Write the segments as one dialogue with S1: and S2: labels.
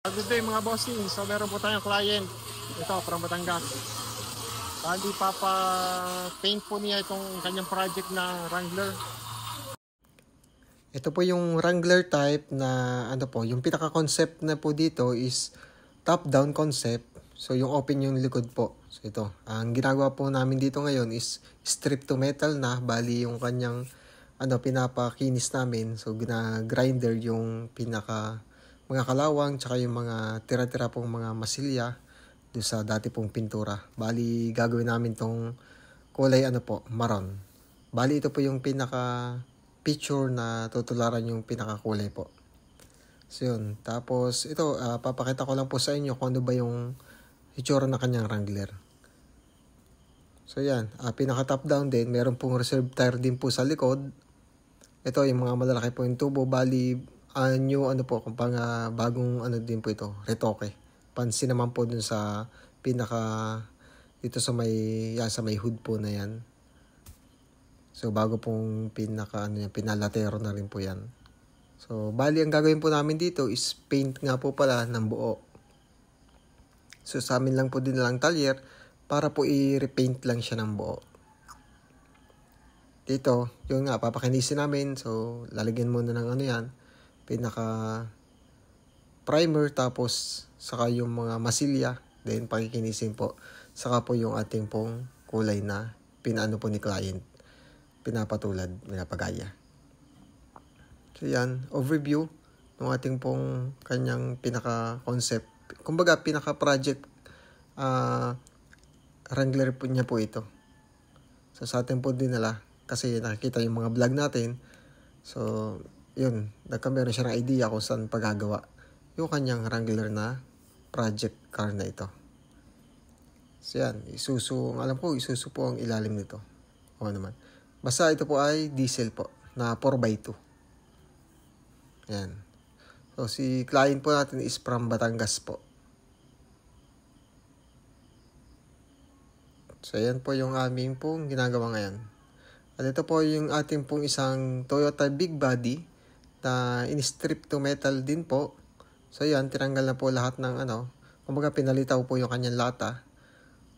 S1: Good day mga bossing. So meron po tayong client. Ito from Batangas. Bali paint po niya itong kanyang project na Wrangler. Ito po yung Wrangler type na yung pinaka-concept na po dito is top-down concept. So yung open yung likod po. So ito, ang ginagawa po namin dito ngayon is strip to metal na. Bali yung kanyang pinapakinis namin. So gina-grinder yung mga kalawang tsaka yung mga tira-tira pong mga masilya doon sa dati pong pintura. Bali gagawin namin tong kulay maroon. Bali ito po yung pinaka picture na tutularan yung pinaka kulay po. So yun. Tapos ito papakita ko lang po sa inyo kung ano ba yung itsura na kanyang Wrangler. So yan, pinaka top down din, meron pong reserve tire din po sa likod. Ito yung mga malalaki po yung tubo. Bali new kung bagong din po ito, retoke. Pansin naman po dun sa dito sa may hood po na yan. So bago pong pinalatero na rin po yan. So bali ang gagawin po namin dito is paint nga po pala ng buo. So sa amin lang po din lang talyer para po i-repaint lang siya ng buo. Dito, yung nga papakinisin namin. So lalagyan muna ng yan, pinaka primer, tapos saka yung mga masilya, then pakikinisin po, saka po yung ating pong kulay na pinaano po ni client, pinapatulad, pinapagaya. So yan, overview ng ating pong kanyang pinaka concept, kumbaga pinaka project Wrangler po niya po ito. So sa atin po dinala kasi nakikita yung mga vlog natin. So yun, nagkameron siya ng idea kung saan pagagawa yung kanyang Wrangler na project car na ito. So yan, alam ko isusu po ang ilalim nito. O naman. Basta ito po ay diesel po na 4x2. Yan. So si client po natin is from Batangas po. So yan po yung aming pong ginagawa ngayon. At ito po yung ating pong isang Toyota Big Body na in-strip to metal din po. So yan, tinanggal na po lahat ng kumbaga pinalitaw po yung kanyang lata.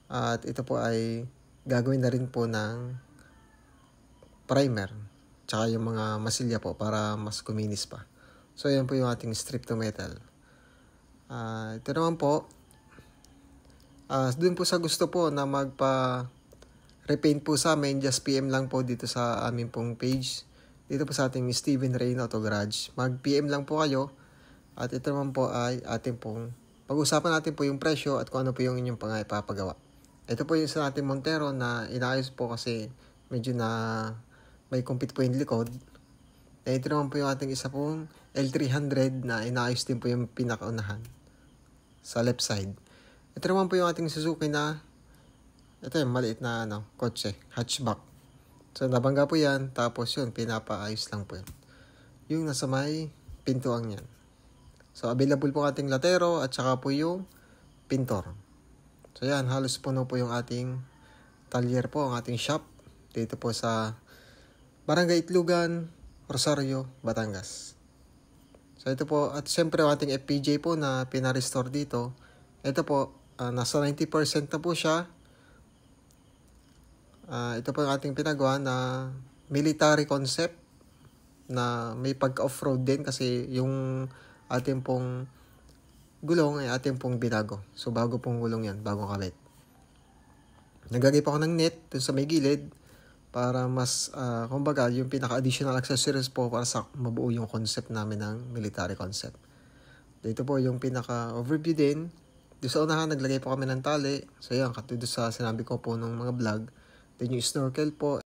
S1: At ito po ay gagawin na rin po ng primer. Tsaka yung mga masilya po para mas kuminis pa. So yan po yung ating strip to metal. Ito naman po, dun po sa gusto po na repaint po sa amin, just PM lang po dito sa aming pong page. Dito po sa ating Steven Rain Auto Garage. Mag-PM lang po kayo. At ito naman po ay ating pong pag-usapan natin po yung presyo at kung ano po yung inyong ipapagawa. Ito po yung sa ating Montero na inaayos po kasi medyo na may compete po yung likod. And ito naman po yung ating isa pong L300 na inaayos din po yung pinakaunahan sa left side. Ito naman po yung ating Suzuki na ito yung maliit na kotse, hatchback. So, nabangga po yan. Tapos yun, pinapaayos lang po yan. Yung nasa may pintuang yan. So, available po ating latero at saka po yung pintor. So, yan. Halos puno po yung ating talyer po, ang ating shop. Dito po sa Barangay Itlugan, Rosario, Batangas. So, ito po. At syempre, ating FPJ po na pinarestore dito. Ito po, nasa 90% na po siya. Ito po yung ating pinagawa na military concept na may pagka-off-road din kasi yung ating pong gulong ay ating pong binago. So, bago pong gulong yan, bagong kabit. Naglagay pa ako ng net dun sa may gilid para mas, kumbaga, yung pinaka-additional accessories po para sa mabuo yung concept namin ng military concept. Dito po yung pinaka-overview din. Doon sa unahan, naglagay po kami ng tali. So, yan, katulad sa sinabi ko po ng mga vlog. Then yung snorkel po.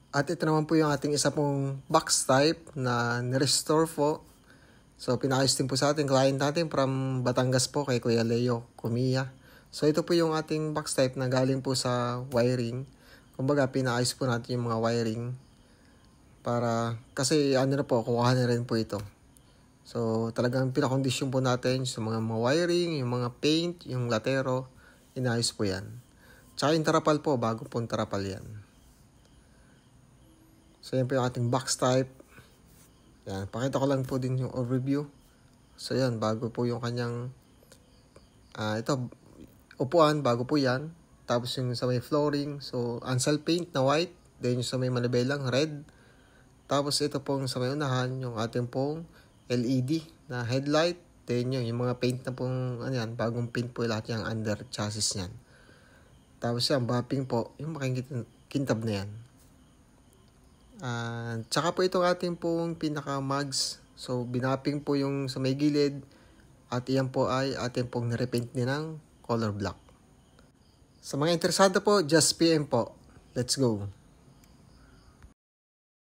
S1: At ito naman po yung ating isa pong box type na nirestore po. So pinayos din po sa ating client natin from Batangas po kay Kuya Leo Kumiya. So ito po yung ating box type na galing po sa wiring. Kumbaga pinayos po natin yung mga wiring. Kasi kukuha na rin po ito. So talagang pinakondisyon po natin sa mga wiring, yung mga paint, yung latero. Inayos po yan. Tsaka yung tarapal po, bago pong tarapal yan. So yan po yung ating box type. Yan, pakita ko lang po din yung overview. So yan, bago po yung kanyang ito, upuan, bago po yan. Tapos yung sa may flooring, so Ansal paint na white. Then yung sa may manabelang red. Tapos ito pong sa may unahan, yung ating pong LED na headlight. Then yung mga paint na pong, bagong paint po lahat yung under chassis niyan. Tapos yan, bumping po, yung makikintab na yan. Tsaka po itong ating pong pinaka-mags. So, binapping po yung sa may gilid. At iyan po ay ating pong nirepaint din ng color black. Sa mga interesado po, just PM po. Let's go!